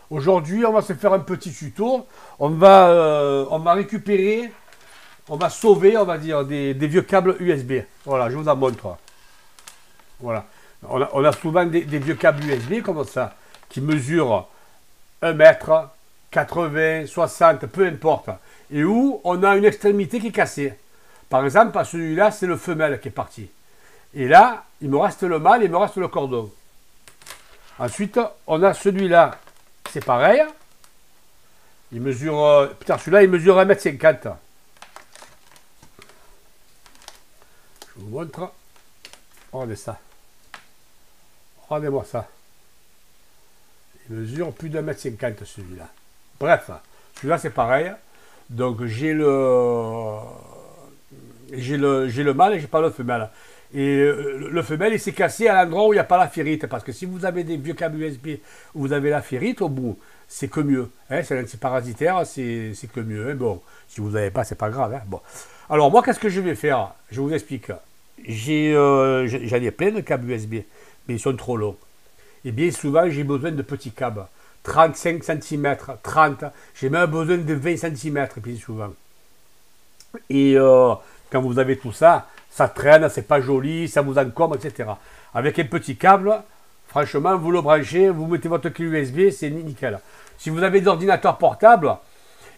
Aujourd'hui, on va se faire un petit tuto. On va récupérer, on va sauver, on va dire, des vieux câbles USB. Voilà, je vous en montre. Voilà. On a souvent des vieux câbles USB comme ça, qui mesurent 1 mètre, 80, 60, peu importe. Et où on a une extrémité qui est cassée. Par exemple, à celui-là, c'est le femelle qui est parti. Et là, il me reste le mâle et il me reste le cordon. Ensuite, on a celui-là, c'est pareil. Il mesure, putain, celui-là, il mesure 1,50 m. Je vous montre. Regardez ça. Regardez-moi ça. Il mesure plus d'1,50 m celui-là. Bref, celui-là, c'est pareil. Donc, j'ai le mâle et j'ai pas le femelle. Et le femelle, il s'est cassé à l'endroit où il n'y a pas la ferrite. Parce que si vous avez des vieux câbles USB où vous avez la ferrite au bout, c'est que mieux. Hein, c'est l'antiparasitaire, c'est que mieux. Hein. Bon, si vous n'avez pas, c'est pas grave. Hein. Bon. Alors, moi, qu'est-ce que je vais faire? Je vous explique. J'en ai plein de câbles USB, mais ils sont trop longs. Et bien souvent, j'ai besoin de petits câbles. 35 cm, 30, j'ai même besoin de 20 cm, bien souvent. Et quand vous avez tout ça, ça traîne, c'est pas joli, ça vous encombre, etc. Avec un petit câble, franchement, vous le branchez, vous mettez votre clé USB, c'est nickel. Si vous avez des ordinateurs portables,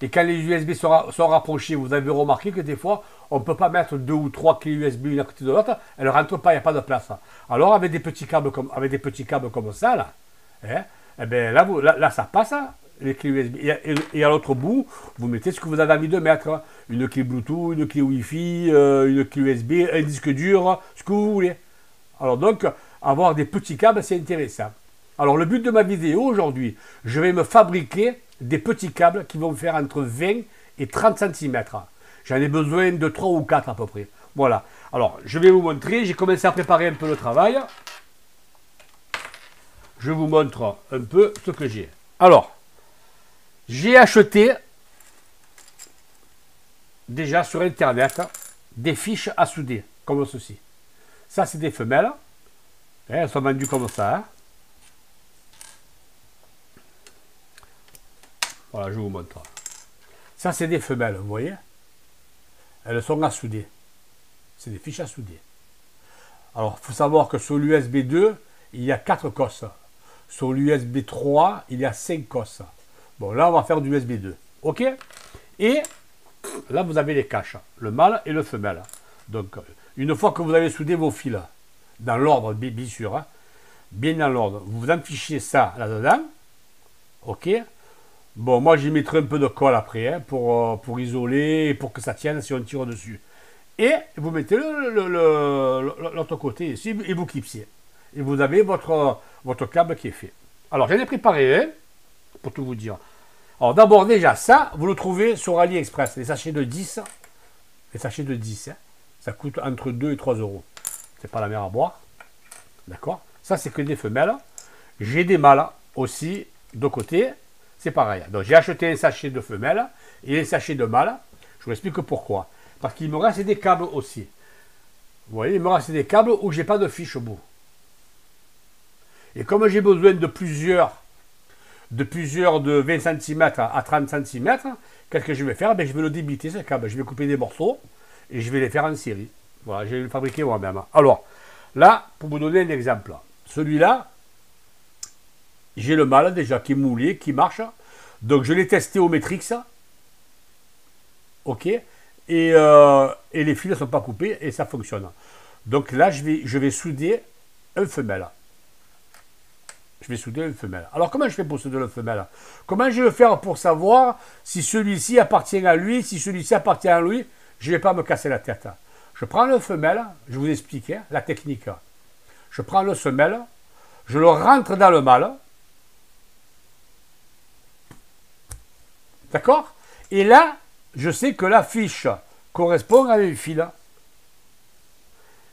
et quand les USB sont rapprochés, vous avez remarqué que des fois, on ne peut pas mettre 2 ou 3 clés USB l'une à côté de l'autre, elles ne rentrent pas, il n'y a pas de place. Alors avec des petits câbles comme ça, là, hein, eh bien, là, ça passe, les clés USB. Et à l'autre bout, vous mettez ce que vous avez envie de mettre. Une clé Bluetooth, une clé Wi-Fi, une clé USB, un disque dur, ce que vous voulez. Alors donc, avoir des petits câbles, c'est intéressant. Alors le but de ma vidéo aujourd'hui, je vais me fabriquer des petits câbles qui vont faire entre 20 et 30 cm. J'en ai besoin de 3 ou 4 à peu près. Voilà. Alors, je vais vous montrer. J'ai commencé à préparer un peu le travail. Je vous montre un peu ce que j'ai. Alors, j'ai acheté déjà sur Internet des fiches à souder, comme ceci. Ça, c'est des femelles. Elles sont vendues comme ça. Hein. Voilà, je vous montre. Ça, c'est des femelles, vous voyez? Elles sont à souder. C'est des fiches à souder. Alors, il faut savoir que sur l'USB 2, il y a 4 cosses. Sur l'USB 3, il y a 5 cosses. Bon, là, on va faire du USB 2. OK? Et là, vous avez les caches, le mâle et le femelle. Donc, une fois que vous avez soudé vos fils, dans l'ordre, bien sûr, hein, bien dans l'ordre, vous vous enfichez ça là-dedans. OK? Bon, moi, j'y mettrai un peu de colle après, hein, pour isoler, pour que ça tienne si on tire dessus. Et vous mettez l'autre côté ici, et vous clipsez. Et vous avez votre câble qui est fait. Alors, j'en ai préparé un, pour tout vous dire. Alors, d'abord, déjà, ça, vous le trouvez sur AliExpress, les sachets de 10. Les sachets de 10, hein, ça coûte entre 2 et 3 euros. C'est pas la mer à boire. D'accord? Ça, c'est que des femelles. J'ai des mâles aussi, de côté. C'est pareil. Donc, j'ai acheté un sachet de femelles et un sachet de mâles. Je vous explique pourquoi. Parce qu'il me reste des câbles aussi. Vous voyez, il me reste des câbles où j'ai pas de fiche au bout. Et comme j'ai besoin de plusieurs de 20 cm à 30 cm, qu'est-ce que je vais faire? Ben, je vais le débiter, ce câble. Je vais couper des morceaux et je vais les faire en série. Voilà, je vais le fabriquer moi-même. Alors, là, pour vous donner un exemple, celui-là, j'ai le mâle déjà qui est moulé, qui marche. Donc, je l'ai testé au Matrix. OK? Et les fils ne sont pas coupés et ça fonctionne. Donc là, je vais souder un femelle. Je vais souder une femelle. Alors, comment je fais pour souder le femelle? Comment je vais faire pour savoir si celui-ci appartient à lui, si celui-ci appartient à lui? Je ne vais pas me casser la tête. Je prends le femelle, je vous explique hein, la technique. Je prends le femelle, je le rentre dans le mâle. D'accord? Et là, je sais que la fiche correspond à un fil.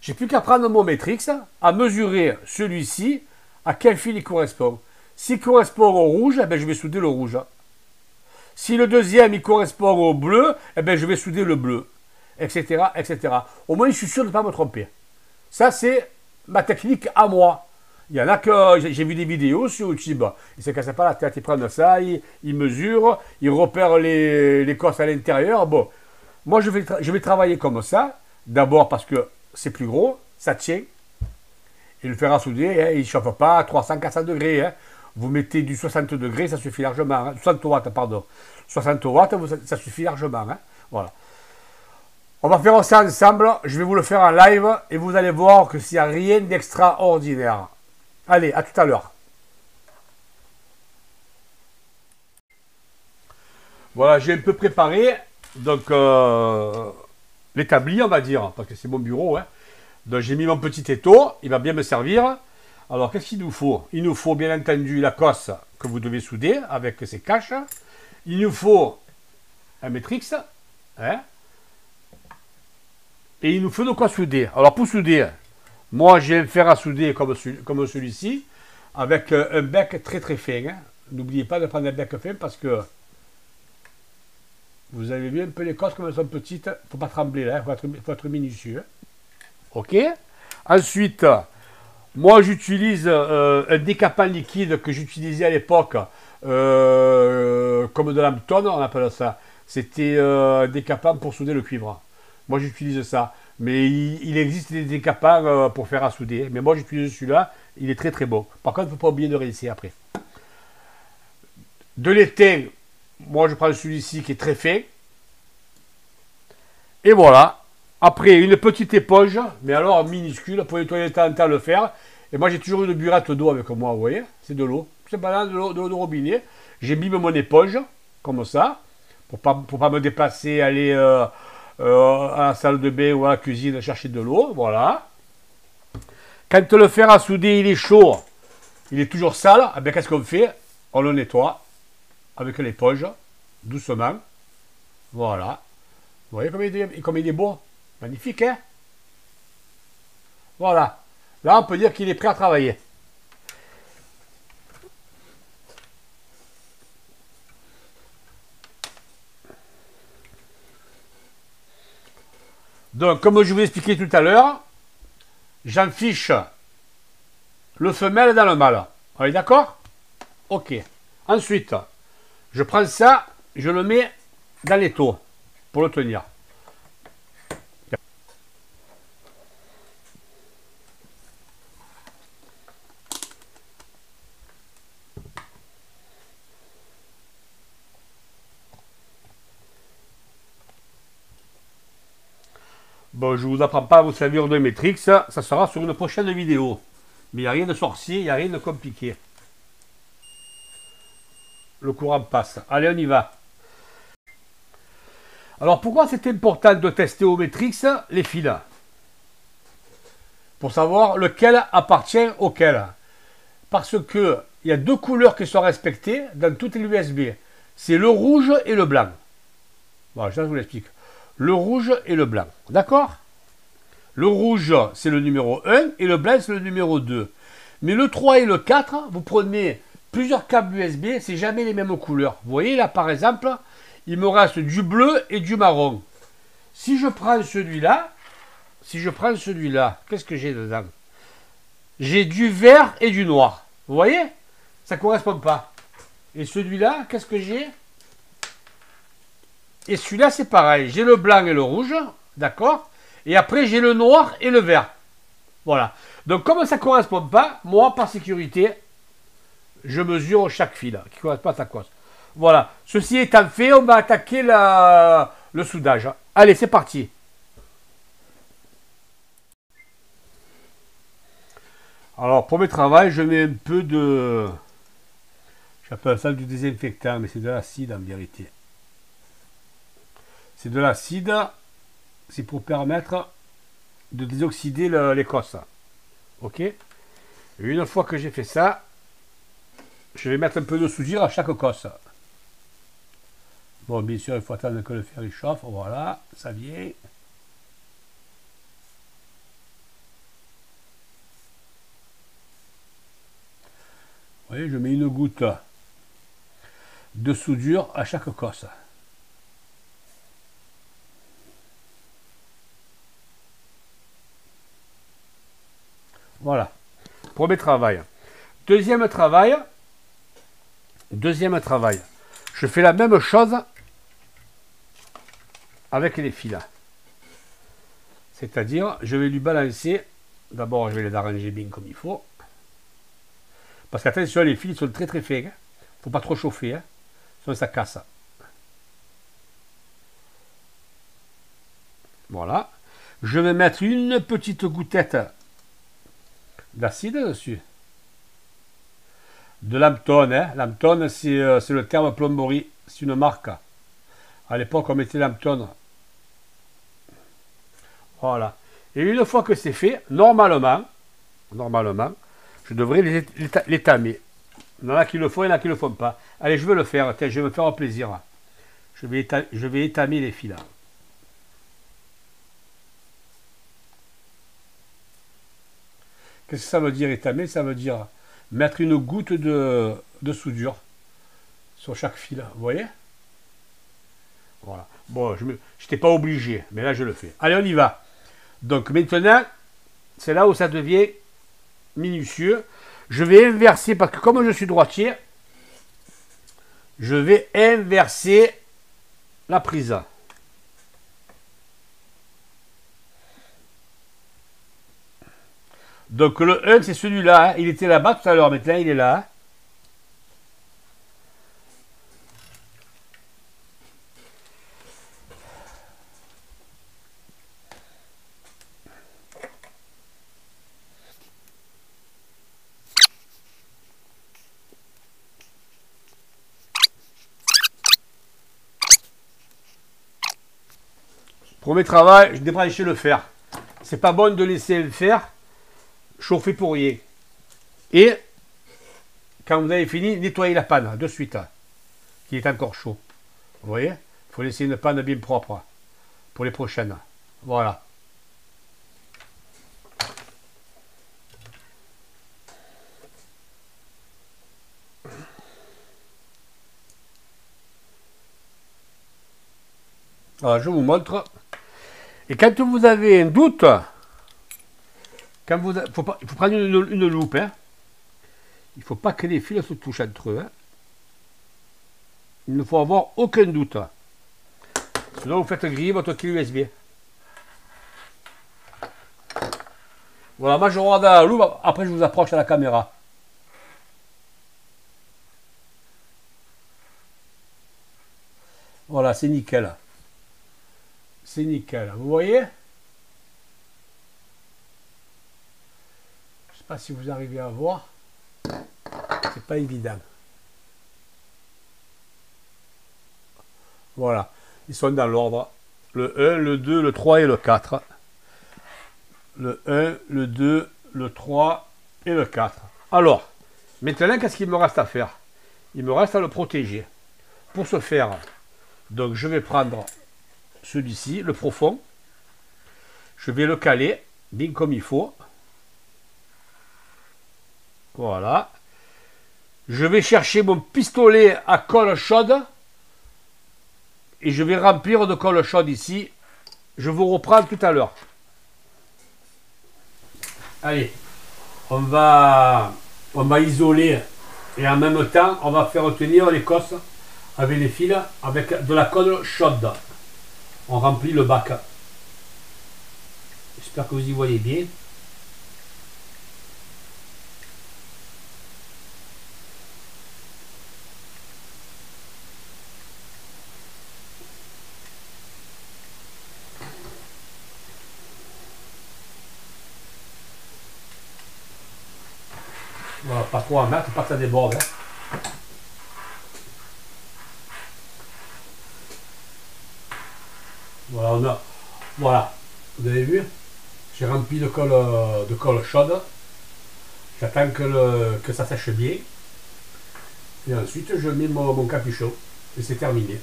J'ai plus qu'à prendre mon Matrix, à mesurer celui-ci, à quel fil il correspond. S'il correspond au rouge, eh bien, je vais souder le rouge. Si le deuxième il correspond au bleu, eh bien, je vais souder le bleu, etc., etc. Au moins, je suis sûr de ne pas me tromper. Ça, c'est ma technique à moi. Il y en a que j'ai vu des vidéos sur YouTube. Ils ne se cassent pas la tête, ils prennent ça, ils mesurent, ils repèrent les cosses à l'intérieur. Bon, moi je vais travailler comme ça. D'abord parce que c'est plus gros, ça tient. Et le fer à souder, hein, il ne chauffe pas à 300-400 degrés. Hein. Vous mettez du 60 degrés, ça suffit largement. Hein. 60 watts, pardon. 60 watts, ça suffit largement. Hein. Voilà. On va faire ça ensemble. Je vais vous le faire en live et vous allez voir que s'il n'y a rien d'extraordinaire. Allez, à tout à l'heure. Voilà, j'ai un peu préparé donc l'établi, on va dire, parce que c'est mon bureau. Hein. Donc j'ai mis mon petit étau, il va bien me servir. Alors qu'est-ce qu'il nous faut? Il nous faut bien entendu la cosse que vous devez souder avec ses caches. Il nous faut un Matrix. Hein. Et il nous faut de quoi souder. Alors pour souder, moi j'ai un fer à souder comme celui-ci, avec un bec très très fin. Hein. N'oubliez pas de prendre un bec fin parce que vous avez vu un peu les cosses comme elles sont petites. Il ne faut pas trembler là, il faut être minutieux. Hein. Ok. Ensuite, moi j'utilise un décapant liquide que j'utilisais à l'époque comme de l'Hampton, on appelle ça. C'était un décapant pour souder le cuivre. Moi j'utilise ça. Mais il existe des décapants pour faire à souder. Mais moi j'utilise celui-là, il est très très bon. Par contre, il ne faut pas oublier de rincer après. De l'étain, moi je prends celui-ci qui est très fin. Et voilà. Après, une petite éponge, mais alors minuscule, pour nettoyer de temps en temps le fer. Et moi j'ai toujours une burette d'eau avec moi, vous voyez. C'est de l'eau. C'est pas de l'eau de robinet. J'ai mis mon éponge, comme ça, pour pas me déplacer, aller à la salle de bain ou à la cuisine chercher de l'eau. Voilà. Quand le fer à souder il est chaud, il est toujours sale, eh bien qu'est-ce qu'on fait? On le nettoie avec l'éponge, doucement. Voilà. Vous voyez comme il est beau? Magnifique, hein? Voilà. Là, on peut dire qu'il est prêt à travailler. Donc, comme je vous ai expliqué tout à l'heure, j'en fiche le femelle dans le mâle. On est d'accord? Ok. Ensuite, je prends ça, je le mets dans l'étau pour le tenir. Bon, je ne vous apprends pas à vous servir de Matrix, ça sera sur une prochaine vidéo. Mais il n'y a rien de sorcier, il n'y a rien de compliqué. Le courant passe. Allez, on y va. Alors, pourquoi c'est important de tester au Matrix les fils? Pour savoir lequel appartient auquel. Parce que il y a deux couleurs qui sont respectées dans toutes les USB. C'est le rouge et le blanc. Voilà, je vous l'explique. Le rouge et le blanc. D'accord? Le rouge, c'est le numéro 1 et le blanc, c'est le numéro 2. Mais le 3 et le 4, vous prenez plusieurs câbles USB, c'est jamais les mêmes couleurs. Vous voyez là, par exemple, il me reste du bleu et du marron. Si je prends celui-là, qu'est-ce que j'ai dedans? J'ai du vert et du noir. Vous voyez? Ça ne correspond pas. Et celui-là, qu'est-ce que j'ai? Et celui-là, c'est pareil. J'ai le blanc et le rouge. D'accord? Et après, j'ai le noir et le vert. Voilà. Donc, comme ça ne correspond pas, moi, par sécurité, je mesure chaque fil qui correspond à sa cosse. Voilà. Ceci étant fait, on va attaquer le soudage. Allez, c'est parti. Alors, pour mes travaux, je mets un peu de... J'appelle ça du désinfectant, mais c'est de l'acide en vérité. C'est de l'acide, c'est pour permettre de désoxyder l'écosse. Ok? Et une fois que j'ai fait ça, je vais mettre un peu de soudure à chaque cosse. Bon, bien sûr, il faut attendre que le fer chauffe. Voilà, ça vient. Vous voyez, je mets une goutte de soudure à chaque cosse. Voilà. Premier travail. Deuxième travail. Je fais la même chose avec les fils. C'est-à-dire, je vais lui balancer. D'abord, je vais les arranger bien comme il faut. Parce qu'attention, les fils sont très très fins. Il ne faut pas trop chauffer. Hein. Sinon, ça casse. Voilà. Je vais mettre une petite goutette d'acide dessus. De Lambton. Hein. Lambton, c'est le terme plomberie. C'est une marque. À l'époque, on mettait Lambton. Voilà. Et une fois que c'est fait, normalement, je devrais les tamer. Il y en a qui le font, il y en a qui ne le font pas. Allez, je vais le faire. Tiens, je vais me faire plaisir. Je vais étamer les fils. Qu'est-ce que ça veut dire étamer? Ça veut dire mettre une goutte de soudure sur chaque fil. Vous voyez? Voilà. Bon, je n'étais pas obligé, mais là je le fais. Allez, on y va. Donc maintenant, c'est là où ça devient minutieux. Je vais inverser, parce que comme je suis droitier, je vais inverser la prise. Donc le 1, c'est celui-là. Hein. Il était là-bas tout à l'heure, maintenant il est là. Hein. Premier travail, je débranche le fer. C'est pas bon de laisser le fer chauffer pour rien. Et quand vous avez fini, nettoyez la panne de suite, qui est encore chaud. Vous voyez? Il faut laisser une panne bien propre pour les prochaines. Voilà. Alors, je vous montre. Et quand vous avez un doute, il faut prendre une loupe. Hein. Il ne faut pas que les fils se touchent entre eux. Hein. Il ne faut avoir aucun doute. Sinon, vous faites griller votre clé USB. Voilà, moi je regarde à la loupe, après je vous approche à la caméra. Voilà, c'est nickel. C'est nickel. Vous voyez? Je ne sais pas si vous arrivez à voir. C'est pas évident. Voilà. Ils sont dans l'ordre. Le 1, le 2, le 3 et le 4. Le 1, le 2, le 3 et le 4. Alors, maintenant, qu'est-ce qu'il me reste à faire? Il me reste à le protéger. Pour ce faire, donc je vais prendre celui-ci, le profond. Je vais le caler bien comme il faut. Voilà. Je vais chercher mon pistolet à colle chaude. Et je vais remplir de colle chaude ici. Je vous reprends tout à l'heure. Allez, on va isoler et en même temps, on va faire tenir l'Écosse avec les fils avec de la colle chaude. On remplit le bac. J'espère que vous y voyez bien. Voilà, pas trop en mettre, pas que ça déborde. Hein. Voilà, voilà, vous avez vu, j'ai rempli de colle chaude. J'attends que ça sèche bien. Et ensuite, je mets mon capuchon. Et c'est terminé.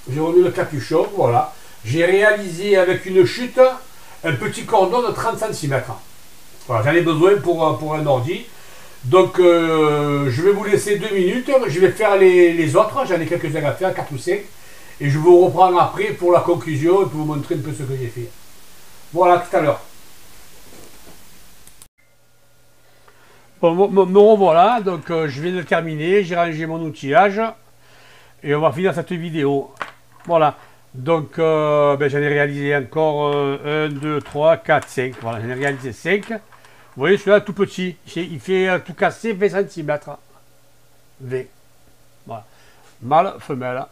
J'ai remis le capuchon, voilà. J'ai réalisé avec une chute un petit cordon de 30 cm. Voilà, j'en ai besoin pour un ordi. Donc, je vais vous laisser 2 minutes. Je vais faire les autres. J'en ai quelques-uns à faire, 4 ou 5. Et je vous reprends après pour la conclusion et pour vous montrer un peu ce que j'ai fait. Voilà, tout à l'heure. Bon, me revoilà. Donc, je viens de terminer. J'ai rangé mon outillage. Et on va finir cette vidéo. Voilà. Donc, ben, j'en ai réalisé encore 1, 2, 3, 4, 5. Voilà, j'en ai réalisé 5. Vous voyez, celui-là, tout petit. Il fait tout cassé 20 cm. V. Voilà. Mâle, femelle.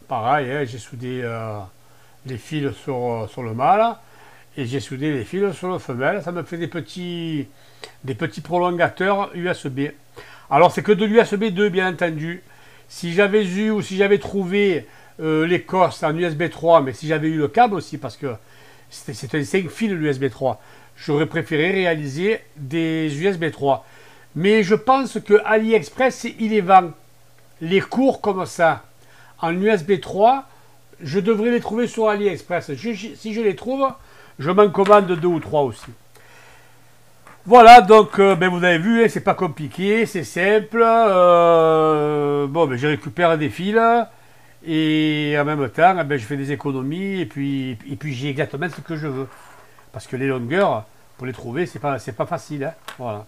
Pareil, hein, j'ai soudé les fils sur le mâle. Et j'ai soudé les fils sur le femelle. Ça me fait des petits prolongateurs USB. Alors, c'est que de l'USB 2, bien entendu. Si j'avais eu ou si j'avais trouvé l'Écosse en USB 3, mais si j'avais eu le câble aussi, parce que c'est un 5 fils l'USB 3, j'aurais préféré réaliser des USB 3. Mais je pense que AliExpress, il les vend. Les courts comme ça, en USB 3, je devrais les trouver sur AliExpress. Si je les trouve, je m'en commande 2 ou 3 aussi. Voilà, donc ben vous avez vu, hein, c'est pas compliqué, c'est simple. Bon, ben, je récupère des fils et en même temps, ben, je fais des économies et puis j'ai exactement ce que je veux. Parce que les longueurs, pour les trouver, c'est pas facile. Hein, voilà.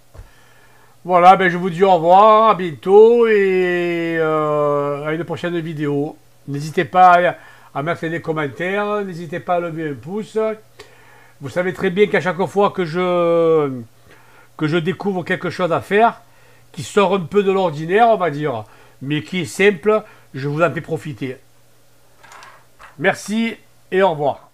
Voilà, ben, je vous dis au revoir, à bientôt et à une prochaine vidéo. N'hésitez pas à mettre des commentaires, n'hésitez pas à lever un pouce. Vous savez très bien qu'à chaque fois que je découvre quelque chose à faire, qui sort un peu de l'ordinaire, on va dire, mais qui est simple, je vous en fais profiter. Merci et au revoir.